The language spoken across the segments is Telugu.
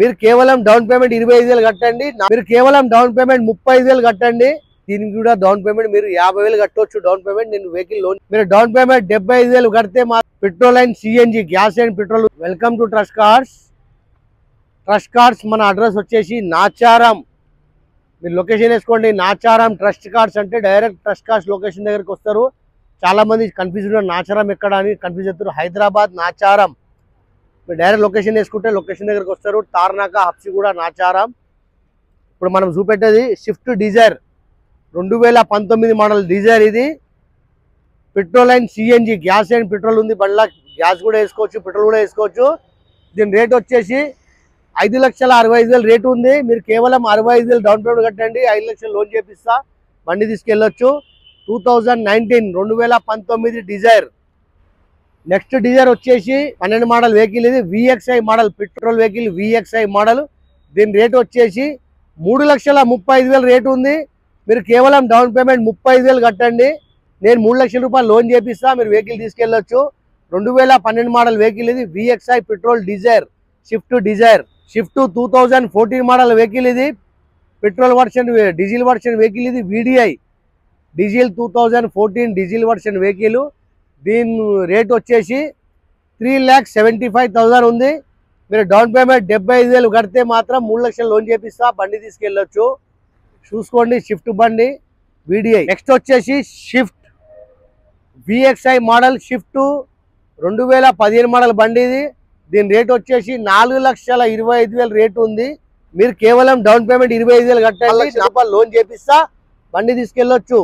మీరు కేవలం డౌన్ పేమెంట్ 25,000 కట్టండి. మీరు కేవలం డౌన్ పేమెంట్ 35,000 కట్టండి. దీనికి కూడా డౌన్ పేమెంట్ మీరు 50,000 కట్టవచ్చు. డౌన్ పేమెంట్ నేను వెహికల్ లోన్ మీరు డౌన్ పేమెంట్ 75,000 కడితే మా petrol and CNG gas and petrol. Welcome to trust cars. Trust cars మన అడ్రస్ వచ్చేసి నాచారం. మీరు లొకేషన్ వేసుకోండి, నాచారం ట్రస్ట్ కార్స్ అంటే డైరెక్ట్ ట్రస్ట్ కార్స్ లొకేషన్ దగ్గరికి వస్తారు. చాలా మంది కన్ఫ్యూజ్ ఉన్నారు, నాచారం ఎక్కడ అని కన్ఫ్యూజ్ అవుతారు. హైదరాబాద్ నాచారం. మీరు డైరెక్ట్ లొకేషన్ వేసుకుంటే లొకేషన్ దగ్గరికి వస్తారు. తార్నాక హబ్సిగూడ నాచారం. ఇప్పుడు మనం చూపెట్టేది స్విఫ్ట్ డిజైర్ 2019 మోడల్ డిజైర్. ఇది petrol and CNG gas and petrol ఉంది. బండ్ల గ్యాస్ కూడా వేసుకోవచ్చు, పెట్రోల్ కూడా వేసుకోవచ్చు. దీని రేట్ వచ్చేసి 5,65,000 రేటు ఉంది. మీరు కేవలం 65,000 డౌన్ పేమెంట్ కట్టండి, 5 లక్షలు లోన్ చేపిస్తా, బండి తీసుకెళ్ళొచ్చు. 2019 డిజైర్. నెక్స్ట్ డిజైర్ వచ్చేసి 12 మోడల్ వెహికల్. ఇది VXi model petrol vehicle, VXi model. దీని రేట్ వచ్చేసి 3,35,000 రేటు ఉంది. మీరు కేవలం డౌన్ పేమెంట్ 35,000 కట్టండి, నేను 3 లక్షల రూపాయలు లోన్ చేపిస్తా, మీరు వెహికల్ తీసుకెళ్ళొచ్చు. 2012 మోడల్ వెహికల్. ఇది VXI petrol Dzire, Swift Dzire. Swift 2014 model vehicle. ఇది petrol version, diesel version vehicle. ఇది VDI diesel 2014 diesel version vehicle. దీని రేట్ వచ్చేసి 3,75,000 ఉంది. మీరు డౌన్ పేమెంట్ 75,000 కడితే మాత్రం 3 లక్షలు లోన్ చేపిస్తా, బండి తీసుకెళ్ళొచ్చు. చూసుకోండి స్విఫ్ట్ బండి విడిఐ. నెక్స్ట్ వచ్చేసి Swift VXi model. Swift 2015 model బండి. ఇది దీని రేట్ వచ్చేసి 4,25,000 రేటు ఉంది. మీరు కేవలం డౌన్ పేమెంట్ 25,000 కట్టండి, లోన్ చేపిస్తా, బండి తీసుకెళ్ళొచ్చు.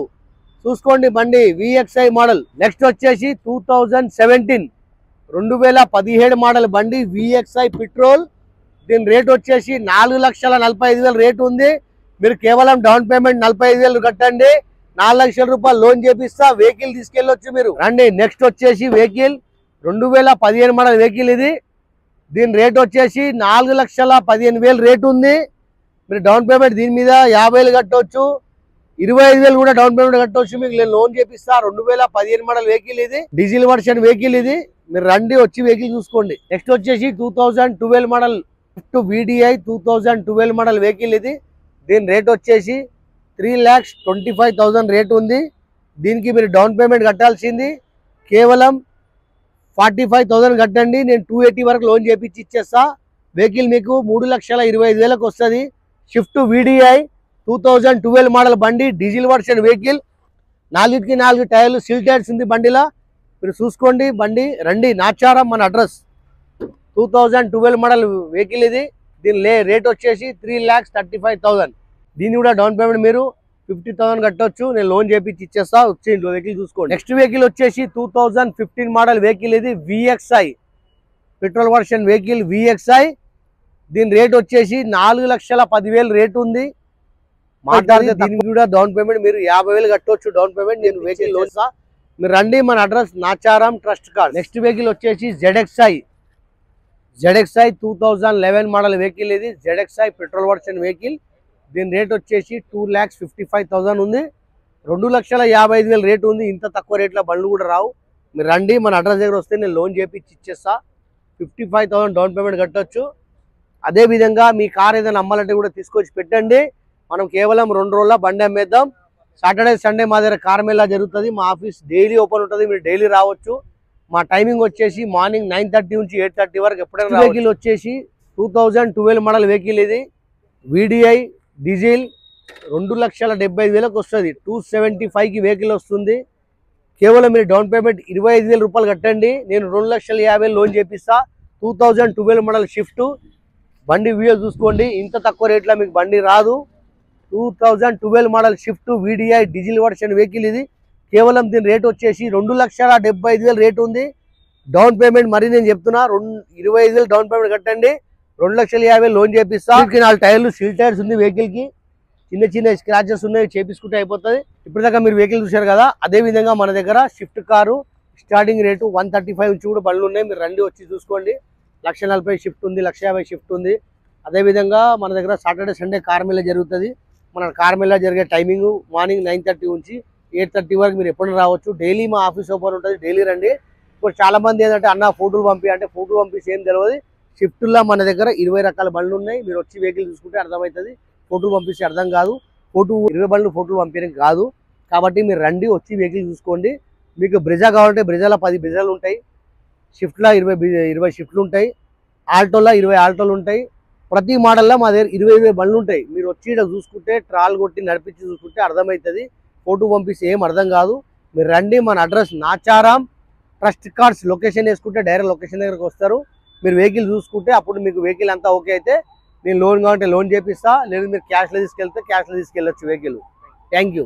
చూసుకోండి బండి విఎక్స్ఐ మోడల్. నెక్స్ట్ వచ్చేసి 2017 మోడల్ బండి విఎక్స్ఐ పెట్రోల్. దీని రేట్ వచ్చేసి 4,45,000 రేటు ఉంది. మీరు కేవలం డౌన్ పేమెంట్ 45,000 కట్టండి, 4 లక్షల రూపాయలు లోన్ చేపిస్తా, వెహికల్ తీసుకెళ్ళొచ్చు మీరు రండి. నెక్స్ట్ వచ్చేసి వెహికల్ 2015 మోడల్ వెహికల్. ఇది దీని రేట్ వచ్చేసి 4,15,000 రేటు ఉంది. మీరు డౌన్ పేమెంట్ దీని మీద 50,000 కట్టవచ్చు, 25,000 కూడా డౌన్ పేమెంట్ కట్టవచ్చు, మీకు నేను లోన్ చేపిస్తా. 2015 మోడల్ వెహికల్. ఇది డీజిల్ వర్షన్ వెహికల్. ఇది మీరు రండి, వచ్చి వెహికల్ చూసుకోండి. నెక్స్ట్ వచ్చేసి 2012 model Swift VDI 2012 model vehicle. ఇది దీని రేట్ వచ్చేసి 3,25,000 రేటు ఉంది. దీనికి మీరు డౌన్ పేమెంట్ కట్టాల్సింది కేవలం 45,000 కట్టండి, నేను 280 వరకు లోన్ చేపించి ఇచ్చేస్తా. వెహికల్ మీకు 3,25,000 వస్తుంది. స్విఫ్ట్ విడిఐ 2012 మోడల్ బండి, డీజిల్ వర్షన్ వెహికల్. 4కి 4 టైర్లు, సీల్ టైర్స్ ఉంది బండిలో. మీరు చూసుకోండి బండి రండి. నాచారం మన అడ్రస్. 2012 model vehicle. ఇది దీని రేట్ వచ్చేసి 3,35,000. దీన్ని కూడా డౌన్ పేమెంట్ మీరు 50,000 కట్టవచ్చు, నేను లోన్ చేపించి ఇచ్చేస్తా, వచ్చి వెహికల్ చూసుకోండి. నెక్స్ట్ వెహికల్ వచ్చేసి 2015 మోడల్ వెహికల్. ఇది VXI petrol version vehicle VXi. దీని రేట్ వచ్చేసి 4,10,000 రేటు ఉంది. మాట్లాడితే దీనికి కూడా డౌన్ పేమెంట్ మీరు 50,000 కట్టవచ్చు, డౌన్ పేమెంట్ నేను వెహికల్ లోన్ ఇస్తా, మీరు రండి. మన address Nacharam trust card. Next vehicle వచ్చేసి జెడ్ఎక్స్ఐ 2011 మోడల్ వెహికల్. ఇది జెడ్ఎక్స్ఐ పెట్రోల్ వర్షన్ వెహికల్. దీని రేట్ వచ్చేసి 2,55,000 ఉంది. 2,55,000 రేటు ఉంది. ఇంత తక్కువ రేట్లో బండ్లు కూడా రావు. మీరు రండి, మన అడ్రస్ దగ్గర వస్తే నేను లోన్ చేపించి ఇచ్చేస్తా, 55,000 డౌన్ పేమెంట్ కట్టవచ్చు. అదేవిధంగా మీ కార్ ఏదైనా అమ్మాలంటే కూడా తీసుకొచ్చి పెట్టండి. మనం కేవలం 2 రోజుల బండి అమ్మేద్దాం. సాటర్డే సండే మా దగ్గర కార్ మేళా జరుగుతుంది. మా ఆఫీస్ డైలీ ఓపెన్ ఉంటుంది, మీరు డైలీ రావచ్చు. మా టైమింగ్ వచ్చేసి మార్నింగ్ 9:30 నుంచి 8:30 వరకు ఎప్పుడైనా. వెహికల్ వచ్చేసి 2012 మోడల్ వెహికల్. ఇది విడిఐ డీజిల్ 2,75,000 వస్తుంది. 275కి వెహికల్ వస్తుంది. కేవలం మీరు డౌన్ పేమెంట్ 25,000 రూపాయలు కట్టండి, నేను 2,50,000 లోన్ చేపిస్తా. 2012 మోడల్ షిఫ్ట్ బండి వీడియో చూసుకోండి. ఇంత తక్కువ రేట్లో మీకు బండి రాదు. 2012 model shift VDI diesel version vehicle. ఇది కేవలం దీని రేట్ వచ్చేసి 2,75,000 రేటు ఉంది. డౌన్ పేమెంట్ మరి నేను చెప్తున్నా 25,000 డౌన్ పేమెంట్ కట్టండి, 2,50,000 లోన్ చేపిస్తా. 4 టైర్లు, సీల్ టైర్స్ ఉంది వెహికల్ కి. చిన్న చిన్న స్క్రాచెస్ ఉన్నాయి, చేపించుకుంటే అయిపోతుంది. ఇప్పటిదాకా మీరు వెహికల్ చూశారు కదా, అదే విధంగా మన దగ్గర స్విఫ్ట్ కారు స్టార్టింగ్ రేటు 135 నుంచి కూడా బండ్లు ఉన్నాయి. మీరు రండి, వచ్చి చూసుకోండి. 1,40,000 షిఫ్ట్ ఉంది, 1,50,000 షిఫ్ట్ ఉంది. అదేవిధంగా మన దగ్గర సాటర్డే సండే కార్ మేళా జరుగుతుంది. మన కార్ మేళా జరిగే టైమింగ్ మార్నింగ్ 9:30 నుంచి 8:30 వరకు మీరు ఎప్పుడు రావచ్చు. డైలీ మా ఆఫీస్ ఓపెన్ ఉంటుంది, డైలీ రండి. ఇప్పుడు చాలా మంది ఏంటంటే అన్న ఫోటోలు పంపి అంటే ఫోటోలు పంపిస్తే ఏం తెలియదు. షిఫ్ట్లో మన దగ్గర 20 రకాల బండ్లు ఉన్నాయి. మీరు వచ్చి వెహికల్ చూసుకుంటే అర్థమవుతుంది. ఫోటోలు పంపిస్తే అర్థం కాదు. 20 బండ్లు ఫోటోలు పంపించడం కాదు. కాబట్టి మీరు రండి, వచ్చి వెహికల్ చూసుకోండి. మీకు బ్రిజా కావాలంటే బ్రిజాలో 10 బ్రిజాలు ఉంటాయి. షిఫ్ట్లో 20 షిఫ్ట్లు ఉంటాయి. ఆల్టోలో 20 ఆల్టోలు ఉంటాయి. ప్రతి మోడల్లో మా దగ్గర 20 బండ్లు ఉంటాయి. మీరు వచ్చి ఇక్కడ చూసుకుంటే ట్రాల్ కొట్టి నడిపించి చూసుకుంటే అర్థమవుతుంది. ఫోటో పంపిస్తే ఏం అర్థం కాదు. మీరు రండి. మన అడ్రస్ నాచారాం ట్రస్ట్ కార్డ్స్ లొకేషన్ వేసుకుంటే డైరెక్ట్ లొకేషన్ దగ్గరకు వస్తారు. మీరు వెహికల్ చూసుకుంటే అప్పుడు మీకు వెహికల్ అంతా ఓకే అయితే నేను లోన్ కావాలంటే లోన్ చేపిస్తా, లేదు మీరు క్యాష్లో తీసుకెళ్తే క్యాష్లో తీసుకెళ్ళొచ్చు వెహికల్. Thank you.